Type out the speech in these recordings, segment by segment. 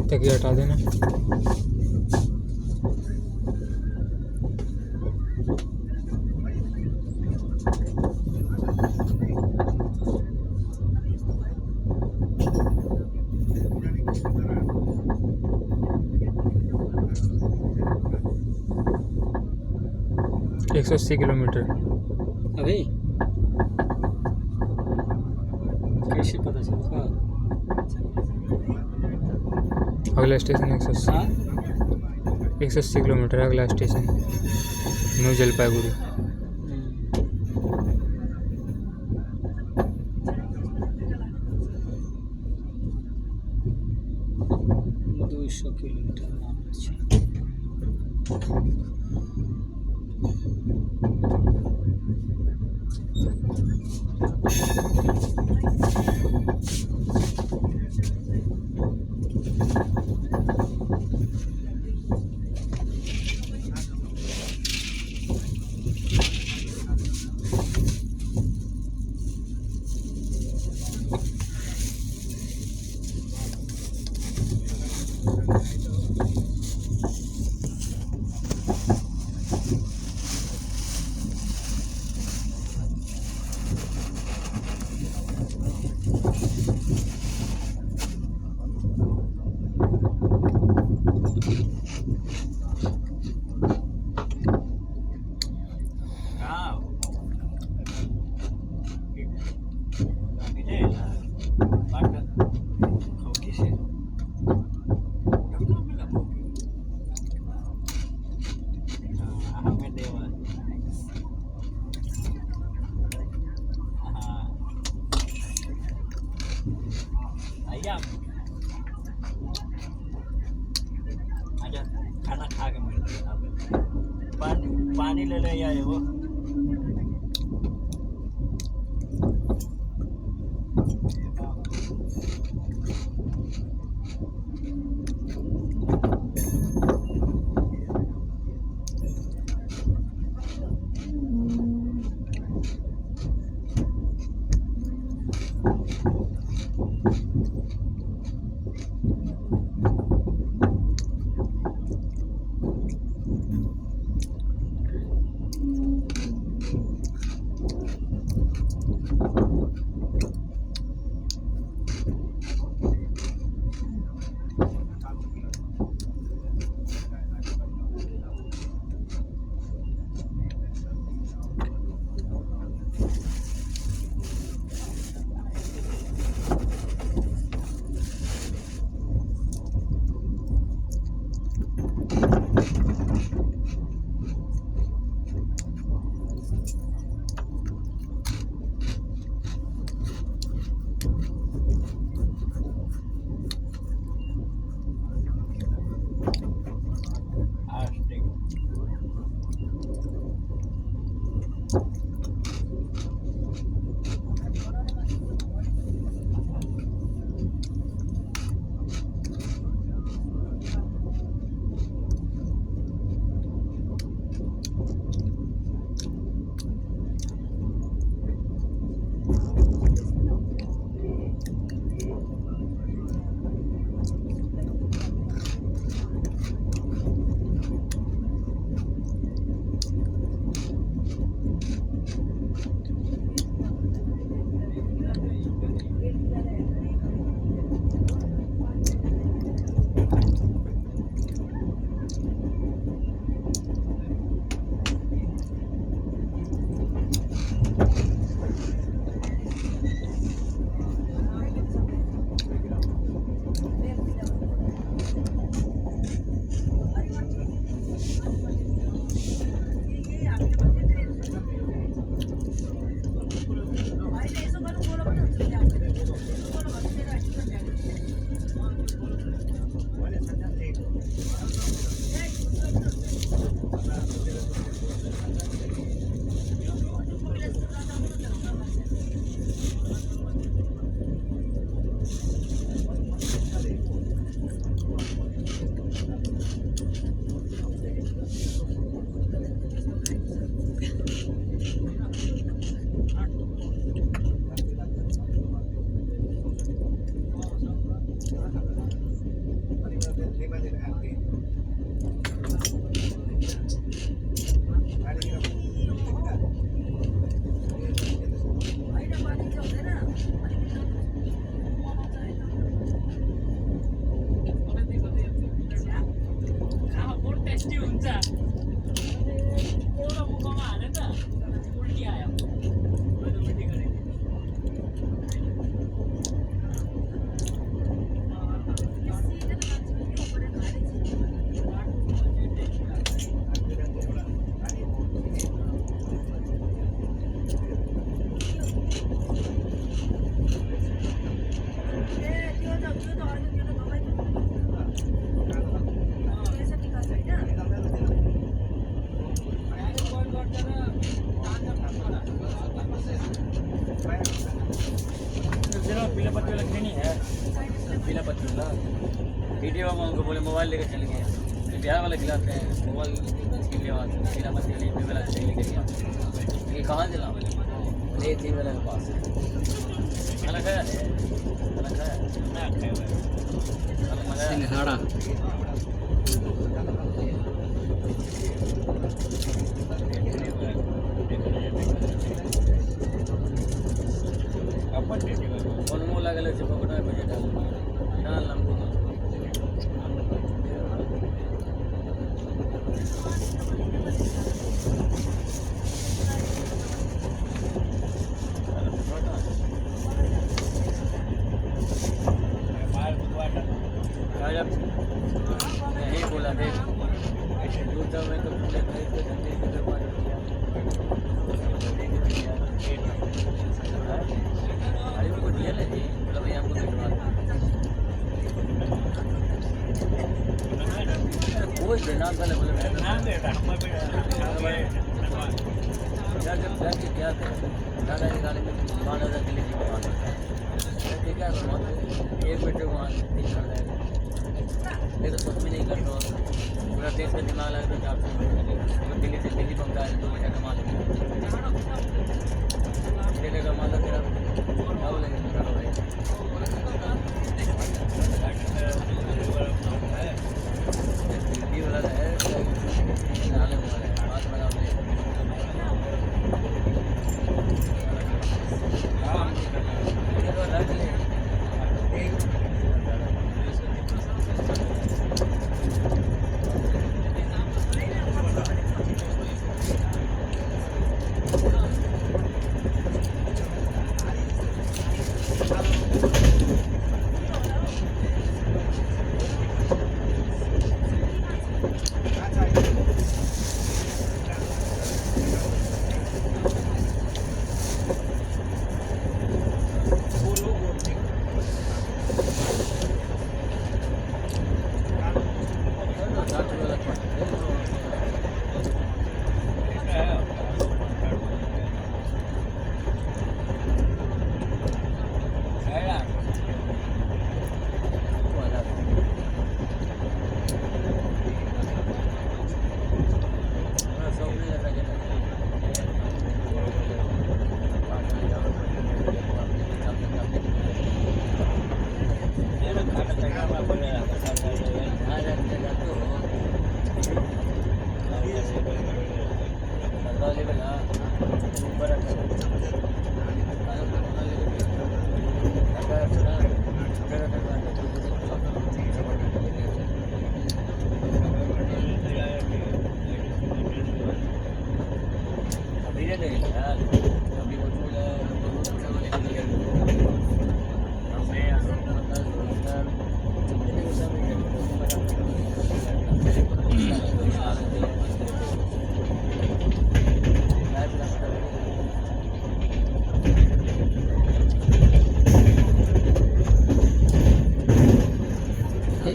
तकिया हटा देना। एक 180 किलोमीटर। अभी कैसे पता चला? अगला स्टेशन 180। हाँ 180 किलोमीटर अगला स्टेशन न्यू जलपाईगुड़ी। दो 200 किलोमीटर नाम छै। खाना खा के पानी ले ले आए वो। पीला पत्ती वाला नहीं है, पीला पत्ती वाला वीडियो में उनको बोले मोबाइल लेकर चले गए, तो बिहार वाले खिलाते हैं मोबाइल के लिए आते हैं, पीला पत्ती वाली वाला लेकर गया, ये कहाँ दिला ये तीन वाले के पास अलग है, अलग है सिंघाड़ा कौन मुँह लगे लगे पकड़ा है बजे डाल लंबू यही बोला देख दूध में तो पूरे भाई को धंधे की व्यापार किया अरे मेरे को दिया ना जी मतलब भैया आपको भिजवा कोई देना वाले बोले जब जाके क्या थे दादा के गाड़ी में 5000 किलो की बात है क्या एक बेटे वहाँ 3 कर जाएगा ये तो कुछ भी नहीं कर रहा पूरा देश का दिमाग लगा तो 400 दिल्ली से दिल्ली पहुँचा है 2 महीने कमा लेंगे कमा तो फिर क्या बोलेंगे करो भाई दिल्ली वाला है नाले वाला है बात बना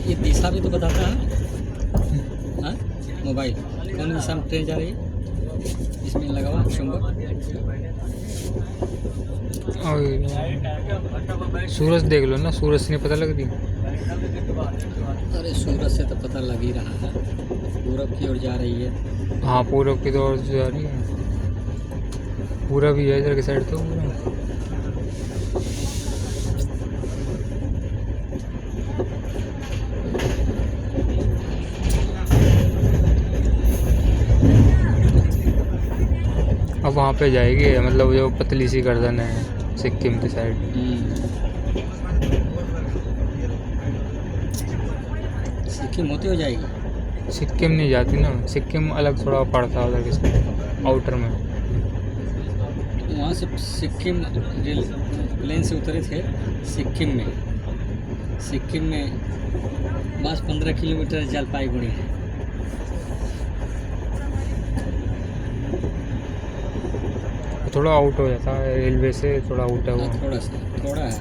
ये दिशा भी तो बताता है हाँ? मोबाइल कौन दिशा में ट्रेन जा रही है इसमें लगा हुआ चुंबक सूरज देख लो ना सूरज से नहीं पता लगती अरे सूरज से तो पता लग ही रहा है पूरब की ओर जा रही है हाँ पूरब की तो ओर जा रही है पूरा भी है इधर की साइड तो पूरा अब वहाँ पे जाएगी मतलब जो पतली सी गर्दन है सिक्किम की साइड सिक्किम होती हो जाएगी सिक्किम नहीं जाती ना, सिक्किम अलग थोड़ा पड़ता है उधर के आउटर में। वहाँ से सिक्किम रेल प्लेन से उतरे थे सिक्किम में बस 15 किलोमीटर जलपाईगुड़ी है। थोड़ा आउट हो जाता है रेलवे से, थोड़ा आउट है वो। थोड़ा है।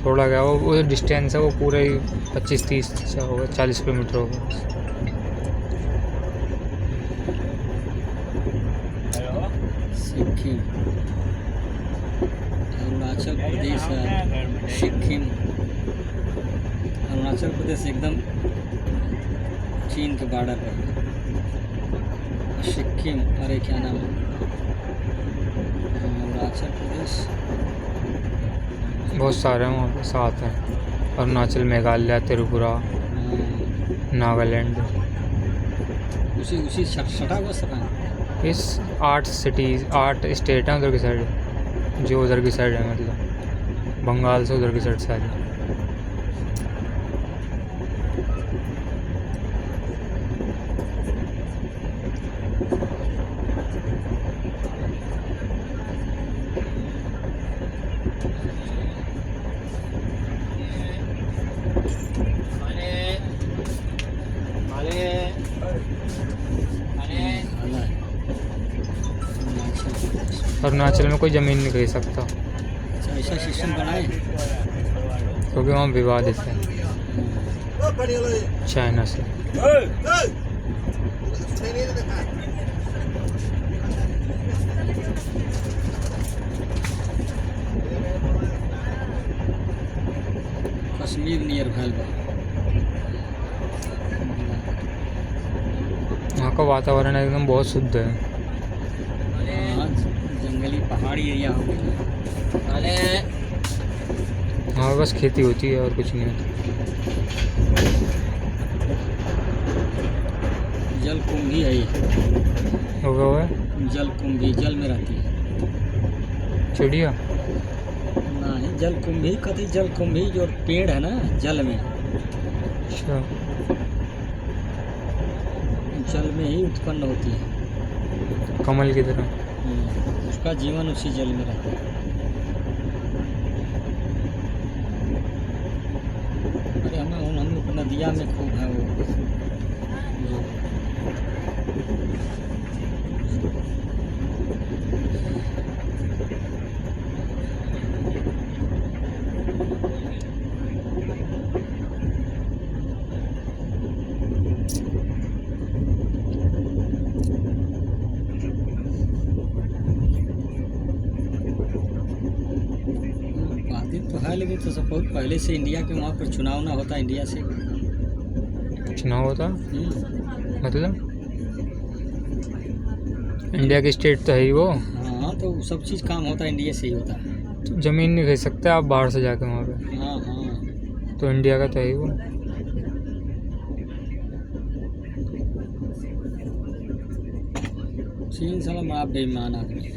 थोड़ा क्या वो डिस्टेंस है वो पूरा ही 25-30 होगा, 40 किलोमीटर होगा। सिक्किम, अरुणाचल प्रदेश है। सिक्किम, अरुणाचल प्रदेश एकदम चीन के बॉर्डर पर। सिक्किम, अरे क्या नाम है, अरुणाचल प्रदेश बहुत सारे हैं वहाँ पे साथ हैं। अरुणाचल, मेघालय, त्रिपुरा, नागालैंड, उसी सटा हुआ सका। इस 8 सिटीज़ 8 स्टेट हैं उधर की साइड, जो उधर की साइड है, मतलब बंगाल से उधर की साइड सारी। अरुणाचल में कोई ज़मीन नहीं खरीद सकता अच्छा, ऐसा सिस्टम बनाए। क्योंकि वहाँ विवादित है चाइना से। कश्मीर नियर भैलवा। वहाँ का वातावरण एकदम बहुत शुद्ध है। जंगली पहाड़ी एरिया हो गया। वहाँ बस खेती होती है और कुछ नहीं होता। जल कुंभी है ये, होगा वो है जल कुंभी, जल में रहती है चिड़िया। नहीं, जल कुंभी कथी, जल कुंभी जो पेड़ है ना जल में, अच्छा, जल में ही उत्पन्न होती है। कमल की तरह। उसका जीवन उसी जल में रहता है। अरे हम लोग नदिया में खूब है वो तो है, लेकिन तो सब बहुत पहले से इंडिया के वहाँ पर चुनाव ना होता, इंडिया से चुनाव होता मतलब इंडिया की स्टेट तो है ही वो। हाँ, तो सब चीज़ काम होता इंडिया से ही होता है। तो ज़मीन नहीं खरीद सकते आप बाहर से जाके वहाँ पे। हाँ हाँ, तो इंडिया का तो है ही वो। चीन साला बड़ा बेईमान आदमी।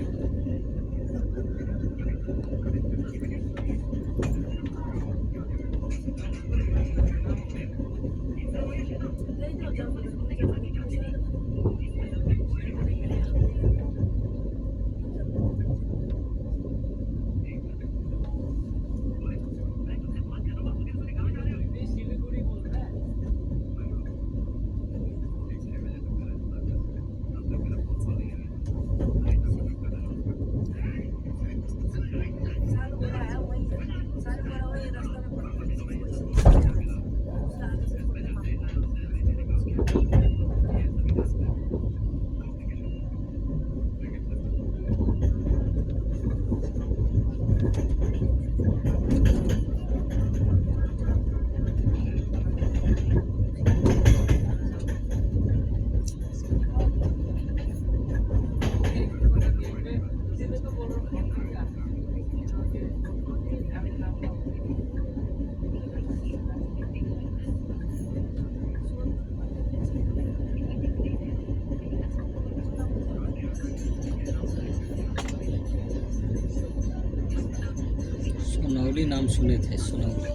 सोनौली नाम सुने थे, सोनौली।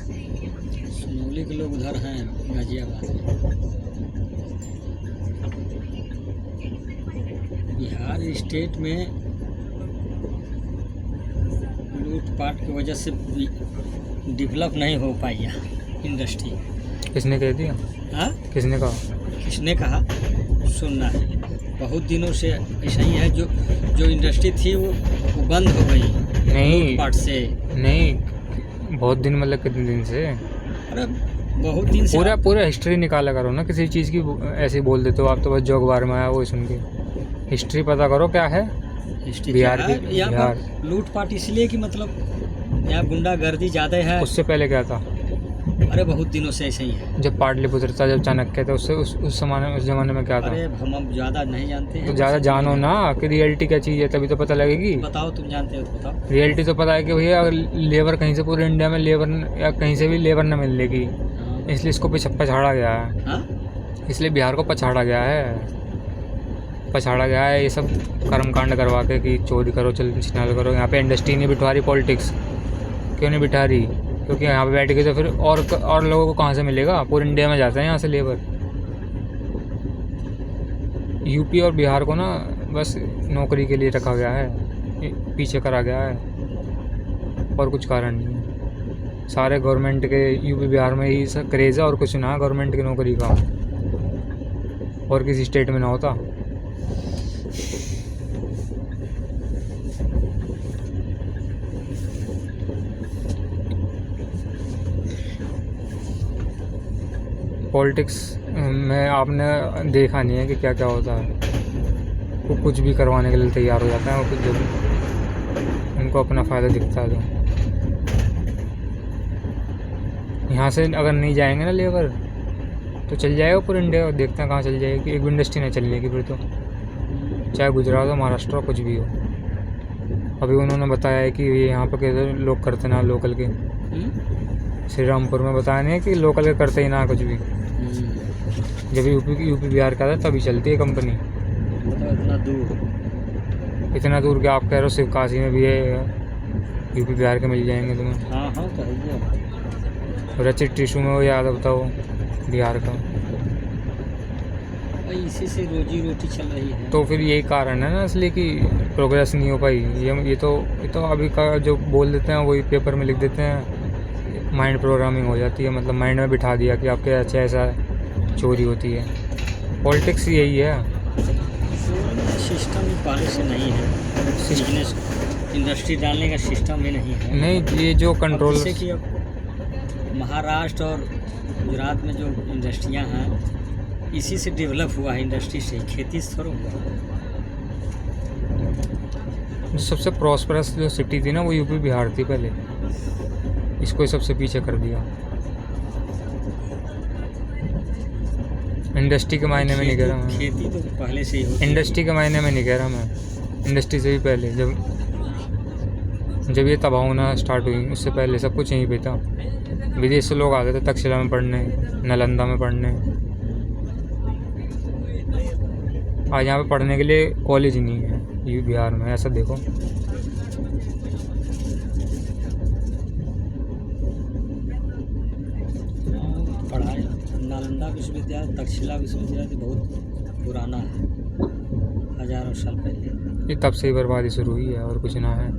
सुनौली के लोग उधर हैं गाजियाबाद में। बिहार स्टेट में लूटपाट की वजह से डेवलप नहीं हो पाई है इंडस्ट्री। किसने कह दिया? हाँ, किसने कहा? किसने कहा? सुनना है, बहुत दिनों से ऐसा ही है। जो इंडस्ट्री थी वो बंद हो गई नहीं लूटपाट से। नहीं, बहुत दिन मतलब कितने दिन से? अरे बहुत दिन से। पूरा हिस्ट्री निकाला करो ना, किसी चीज़ की ऐसे ही बोल देते हो आप तो, बस जोक बार में आया वो सुन के। हिस्ट्री पता करो क्या है हिस्ट्री बिहार की। यहाँ बिहार पर लूटपाट इसलिए कि मतलब यहाँ गुंडागर्दी ज़्यादा है। उससे पहले क्या था? अरे बहुत दिनों से ऐसे ही है। जब पाटलिपुत्र था, जब चाणक्य थे, उससे उस ज़माने में क्या था? अरे हम अब ज़्यादा नहीं जानते हैं। तो ज़्यादा जानो ना कि रियलिटी क्या चीज़ है, तभी तो पता लगेगी। बताओ, तुम जानते हो तो बताओ। रियलिटी तो पता है कि भैया अगर लेबर कहीं से, पूरे इंडिया में लेबर या कहीं से भी लेबर न मिलेगी, हाँ। इसलिए इसको पछाड़ा गया है। हाँ? इसलिए बिहार को पछाड़ा गया है ये सब कर्मकांड करवा के कि चोरी करो, चल छिनाल करो। यहाँ पे इंडस्ट्री नहीं बिठवा रही, पॉलिटिक्स क्यों नहीं बिठा रही? क्योंकि यहाँ पे बैठ के तो फिर और लोगों को कहाँ से मिलेगा? पूरे इंडिया में जाते हैं यहाँ से लेबर। यूपी और बिहार को ना बस नौकरी के लिए रखा गया है, पीछे करा गया है, और कुछ कारण नहीं है। सारे गवर्नमेंट के यूपी बिहार में ही क्रेज़ है, और कुछ ना गवर्नमेंट की नौकरी का, और किसी स्टेट में ना होता। पॉलिटिक्स में आपने देखा नहीं है कि क्या क्या होता है। वो कुछ भी करवाने के लिए तैयार हो जाता है, वो कुछ जब उनको अपना फ़ायदा दिखता है। तो यहाँ से अगर नहीं जाएंगे ना लेबर, तो चल जाएगा पूरे इंडिया। देखते हैं कहाँ चल जाएगी, एक इंडस्ट्री नहीं चलने की फिर तो, चाहे गुजरात हो, महाराष्ट्र हो, कुछ भी हो। अभी उन्होंने बताया है कि ये यहाँ पर कैसे लोग करते ना, लोकल के श्री रामपुर में बताया नहीं है कि लोकल के करते ही ना कुछ भी। जब यूपी बिहार का था तभी चलती है कंपनी। इतना दूर क्या आप कह रहे हो? सिर्फ काशी में भी है, यूपी बिहार के मिल जाएंगे तुम्हें। हाँ हाँ, तो है। रचित टिशू में वो याद बताओ बिहार का। इसी से रोजी रोटी चल रही है। तो फिर यही कारण है ना इसलिए कि प्रोग्रेस नहीं हो पाई। ये तो अभी का जो बोल देते हैं वही पेपर में लिख देते हैं, माइंड प्रोग्रामिंग हो जाती है। मतलब माइंड में बिठा दिया कि आपके अच्छा ऐसा चोरी होती है। पॉलिटिक्स यही है। सिस्टम ही पहले से नहीं है, बिजनेस इंडस्ट्री डालने का सिस्टम ही नहीं है। नहीं, ये जो कंट्रोल, जैसे कि अब महाराष्ट्र और गुजरात में जो इंडस्ट्रियां हैं, इसी से डेवलप हुआ है। इंडस्ट्री से, खेती से थोड़ा हुआ। जो सबसे प्रॉस्परस जो सिटी थी ना, वो यूपी बिहार थी पहले। इसको ही सबसे पीछे कर दिया। इंडस्ट्री के मायने में नहीं कह रहा मैं, खेती तो पहले से ही होती। इंडस्ट्री के मायने में नहीं कह रहा मैं, इंडस्ट्री से भी पहले जब ये तबाह होना स्टार्ट हुई, उससे पहले सब कुछ यहीं पे था। विदेश से लोग आते थे तक्षशिला में पढ़ने, नालंदा में पढ़ने। आज यहाँ पे पढ़ने के लिए कॉलेज ही नहीं है यूपी बिहार में, ऐसा देखो। पढ़ाई नालंदा विश्वविद्यालय, तक्षशिला विश्वविद्यालय बहुत पुराना है, हजारों साल पहले। ये तब से ही बर्बादी शुरू हुई है, और कुछ ना है।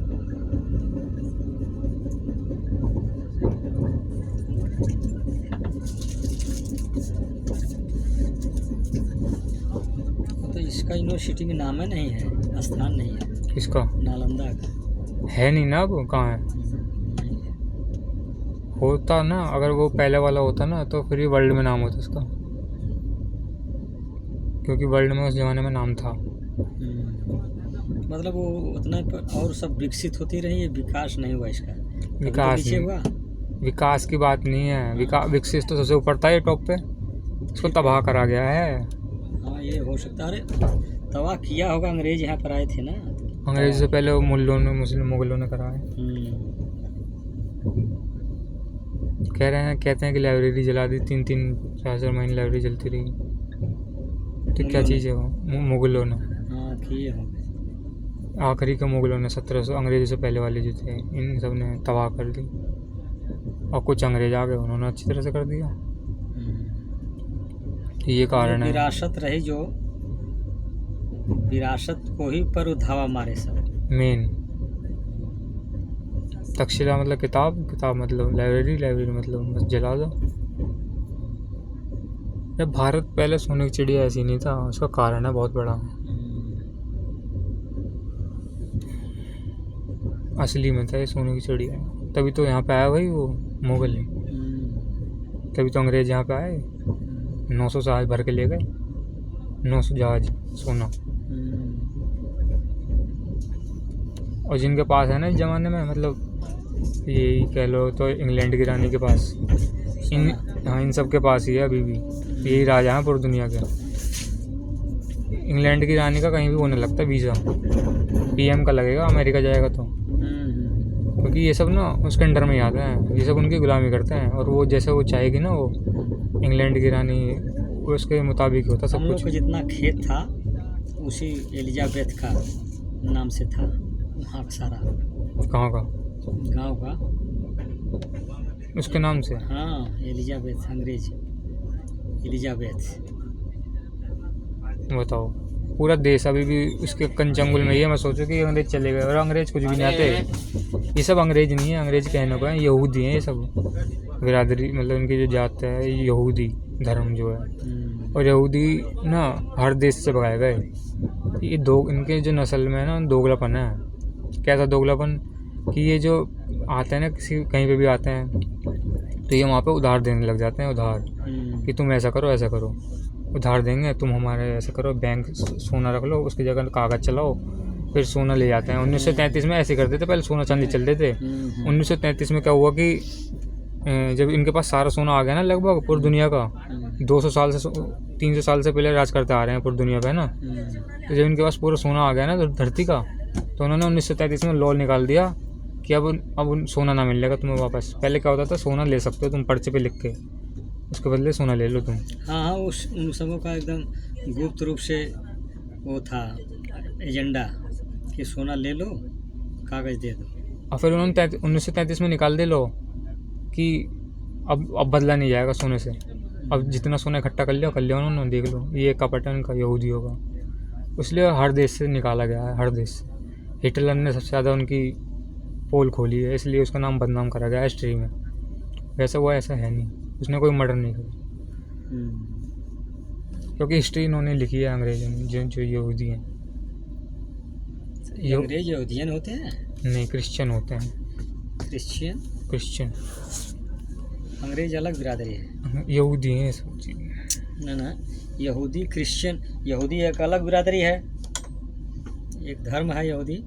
तो इसका यूनिवर्सिटी में नाम है नहीं है, स्थान नहीं है। किसका? नालंदा का है नहीं ना, अब कहाँ है? होता ना, अगर वो पहले वाला होता ना तो फिर भी वर्ल्ड में नाम होता उसका, क्योंकि वर्ल्ड में उस ज़माने में नाम था। मतलब वो उतना और सब विकसित होती रही है, विकास नहीं हुआ इसका। विकास नहीं हुआ। विकास की बात नहीं है, विकसित तो सबसे ऊपर था ये टॉप पे, उसको तबाह करा गया है। हाँ, ये हो सकता है। अरे तबाह किया होगा, अंग्रेज यहाँ पर आए थे ना। अंग्रेज से पहले मुगलों ने करा है। कहते हैं कि लाइब्रेरी जला दी, 3-4 महीने लाइब्रेरी जलती रही। तो क्या चीज़ है वो? मुगलों ने। हाँ, किए होंगे। आखिरी के मुगलों ने 1700, अंग्रेजों से पहले वाले जो थे, इन सब ने तबाह कर दी। और कुछ अंग्रेज आ गए, उन्होंने अच्छी तरह से कर दिया। ये कारण है। विरासत रही जो, विरासत को ही पर धावा मारे सब। मेन तक्षशिला मतलब किताब मतलब लाइब्रेरी मतलब बस जला दो। जब भारत पहले सोने की चिड़िया ऐसी नहीं था, उसका कारण है बहुत बड़ा। असली में था ये सोने की चिड़िया, तभी तो यहाँ पे आया भाई वो मुगल, तभी तो अंग्रेज यहाँ पे आए, 900 जहाज भर के ले गए, 900 जहाज सोना। और जिनके पास है ना इस ज़माने में, मतलब यही कह लो तो इंग्लैंड की रानी के पास, इन सब के पास ही है अभी भी, यही राजा हैं पूरी दुनिया के। इंग्लैंड की रानी का कहीं भी वो नहीं लगता वीज़ा, पीएम का लगेगा अमेरिका जाएगा तो, क्योंकि ये सब ना उसके अंडर में ही आते हैं, ये सब उनकी गुलामी करते हैं। और वो जैसे वो चाहेगी ना, वो इंग्लैंड की रानी, वो उसके मुताबिक होता सब हम लोग कुछ। को जितना खेत था उसी एलिजाबेथ का नाम से था, वहाँ का सारा कहाँ का? गांव का, उसके नाम से? हाँ एलिजाबेथ, अंग्रेज एलिजाबेथ। बताओ, पूरा देश अभी भी उसके कंचंगुल में ही है। मैं सोचो कि अंग्रेज चले गए, और अंग्रेज कुछ भी नहीं आते। ये सब अंग्रेज नहीं है, अंग्रेज कहने को है, यहूदी हैं ये सब। बिरादरी मतलब इनकी जो जात है, यहूदी धर्म जो है। और यहूदी ना हर देश से भगाए गए। ये दो इनके जो नस्ल में है ना, दोगलापन है। कैसा दोगलापन कि ये जो आते हैं ना, किसी कहीं पे भी आते हैं तो ये वहाँ पे उधार देने लग जाते हैं, उधार, कि तुम ऐसा करो ऐसा करो, उधार देंगे, तुम हमारे ऐसा करो, बैंक सोना रख लो, उसकी जगह कागज़ चलाओ, फिर सोना ले जाते हैं। 1933 में ऐसे करते थे, पहले सोना चांदी चलते थे। 1933 में क्या हुआ कि जब इनके पास सारा सोना आ गया ना, लगभग पूरी दुनिया का, 200 साल से 300 साल से पहले राज करते आ रहे हैं पूरी दुनिया पे ना। तो जब इनके पास पूरा सोना आ गया ना धरती का, तो उन्होंने 1933 में लॉ निकाल दिया कि अब सोना ना मिलेगा तुम्हें वापस। पहले क्या होता था, सोना ले सकते हो तुम पर्चे पे लिख के, उसके बदले सोना ले लो तुम। हाँ, उन सबों का एकदम गुप्त रूप से वो था एजेंडा कि सोना ले लो, कागज़ दे दो। और फिर उन्होंने 1933 में निकाल दे लो कि अब बदला नहीं जाएगा सोने से, अब जितना सोना इकट्ठा कर लिया उन्होंने, देख लो ये कपट है उनका, यहूदियों का। इसलिए हर देश से निकाला गया है, हर देश से। हिटलर ने सबसे ज़्यादा उनकी पोल खोली है, इसलिए उसका नाम बदनाम करा गया हिस्ट्री में। वैसे वो ऐसा है नहीं, उसने कोई मर्डर नहीं करी, क्योंकि हिस्ट्री इन्होंने लिखी है अंग्रेजों ने, जो यहूदी हैं। अंग्रेज यहूदियन होते हैं? नहीं, क्रिश्चियन होते हैं। क्रिश्चियन अंग्रेज अलग बिरादरी है, यहूदी हैं सब चीज़। ना यहूदी क्रिश्चियन, यहूदी एक अलग बिरादरी है, एक धर्म है यहूदी,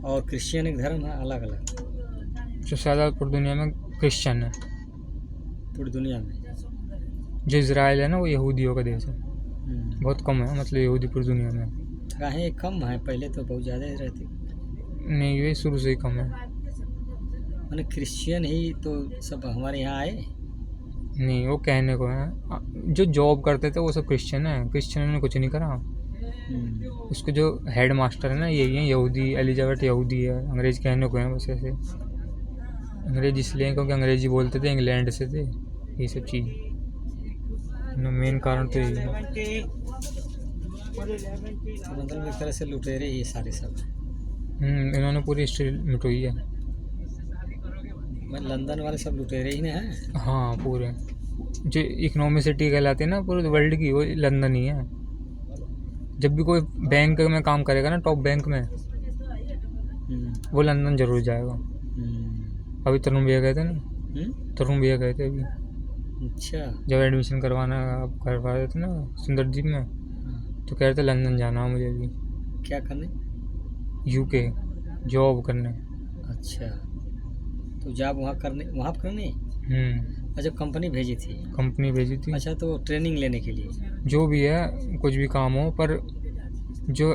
और क्रिश्चियन एक धर्म है, अलग अलग। जो ज़्यादा पूरी दुनिया में क्रिश्चियन है, पूरी दुनिया में। जो इजराइल है ना, वो यहूदियों का देश है। बहुत कम है मतलब यहूदी पूरी दुनिया में। कहीं कम है, पहले तो बहुत ज़्यादा रहती। नहीं, ये शुरू से ही कम है। मैंने क्रिश्चियन ही तो सब हमारे यहाँ आए। नहीं, वो कहने को है, जो जॉब करते थे वो सब क्रिश्चियन है, क्रिश्चियन ने कुछ नहीं करा। उसके जो हेड मास्टर है ना, यही है यहूदी, एलिजाबेथ यहूदी है। अंग्रेज कहने को है बस ऐसे, अंग्रेज इसलिए क्योंकि अंग्रेजी बोलते थे, इंग्लैंड से थे, ये सब चीज़ मेन कारण तो यही है। मतलब एक तरह से लुटेरे ही सारे सब। इन्होंने पूरी हिस्ट्री मिटोई है। लंदन वाले सब लुटेरे ही हैं। हाँ, पूरे जो इकोनॉमी सिटी कहलाती है ना पूरे वर्ल्ड की, वो लंदन ही है। जब भी कोई बैंक में काम करेगा ना, टॉप बैंक में, वो लंदन जरूर जाएगा। अभी तरुण भैया गए थे ना, तरुण भैया गए थे अभी। अच्छा। जब एडमिशन करवा रहे थे ना सुंदरदीप में, तो कह रहे थे लंदन जाना है मुझे अभी। क्या करने? यूके जॉब करने। अच्छा, तो जॉब वहाँ करने? अच्छा, कंपनी भेजी थी। अच्छा, तो ट्रेनिंग लेने के लिए? जो भी है, कुछ भी काम हो, पर जो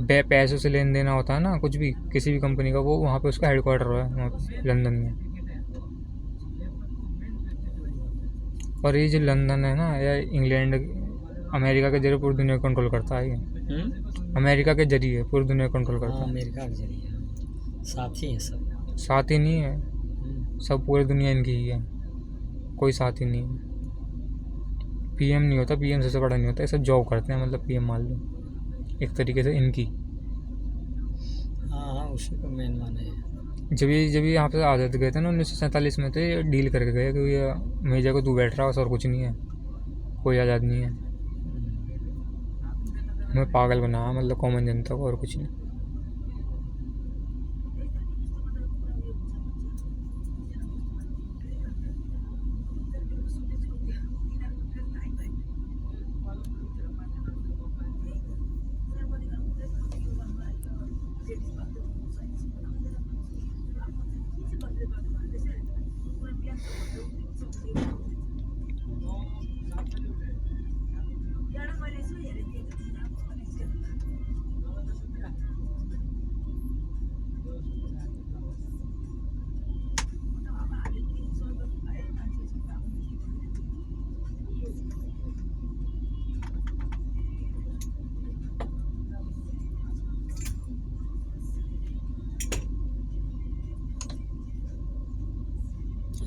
पैसों से लेन देना होता है ना, कुछ भी किसी भी कंपनी का, वो वहाँ पे उसका हेडक्वार्टर है वहाँ पे लंदन में। और ये जो लंदन है ना, या इंग्लैंड, अमेरिका के जरिए पूरी दुनिया को कंट्रोल करता है ये। अमेरिका के जरिए पूरी दुनिया को कंट्रोल करता है। अमेरिका के जरिए साथ ही है सब। साथ ही नहीं है, सब पूरी दुनिया इनकी ही है, कोई साथ ही नहीं है। पीएम नहीं होता, पीएम सबसे बड़ा नहीं होता, ये सब जॉब करते हैं, मतलब पीएम मान लो एक तरीके से इनकी। हाँ हाँ, उसी को मेन माने हैं। जब ये यहाँ पे आज़ाद गए थे ना 1947 में, तो ये डील करके गए कि ये मेरी जगह तू बैठ रहा है, और कुछ नहीं है, कोई आज़ाद नहीं है। हमें पागल बनाया, मतलब कॉमन जनता को, और कुछ नहीं।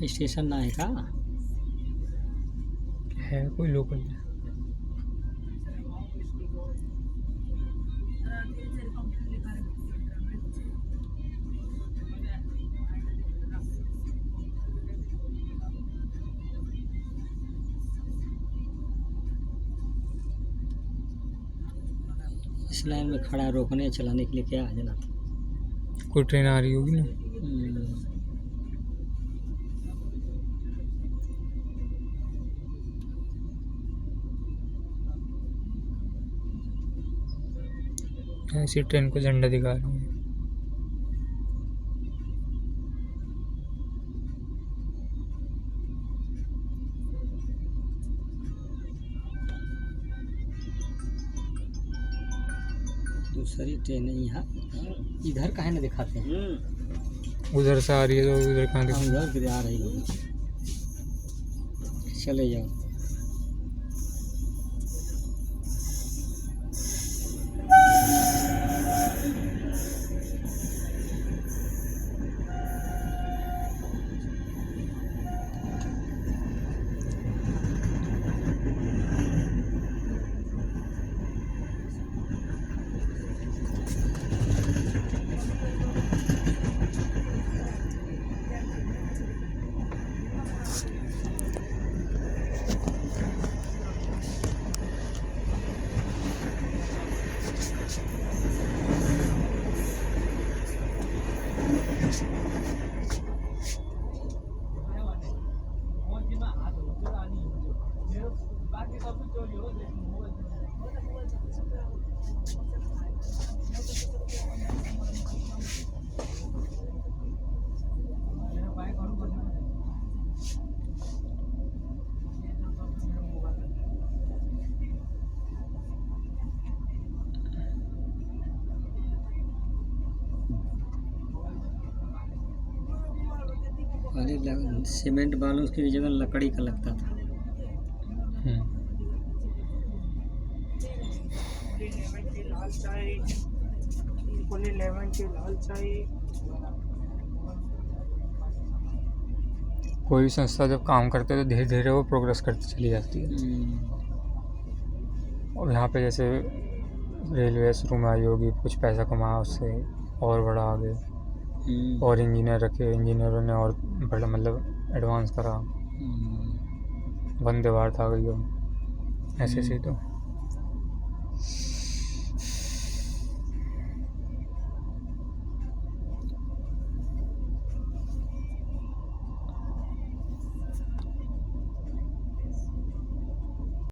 स्टेशन ना है का? है कोई लोकल। इस लाइन में खड़ा रोकने चलाने के लिए क्या आ जाना था? कोई ट्रेन आ रही होगी ना। ऐसी ट्रेन को झंडा दिखा रहे हैं। दूसरी ट्रेन है यहाँ, इधर काहे ना दिखाते हैं? उधर से आ रही है तो उधर कहाँ दिखा। उधर भी आ रही होगी, चले जाओ। पहले सीमेंट बालू की जगह लकड़ी का लगता था। कोई भी संस्था जब काम करते है तो धीरे धीरे वो प्रोग्रेस करती चली जाती है। और यहाँ पे जैसे रेलवे शुरू में आई होगी, कुछ पैसा कमाया उससे और बड़ा आगे, और इंजीनियर रखे, इंजीनियरों ने और बड़ा मतलब एडवांस करा, वंदे भारत आ गई हो, ऐसे तो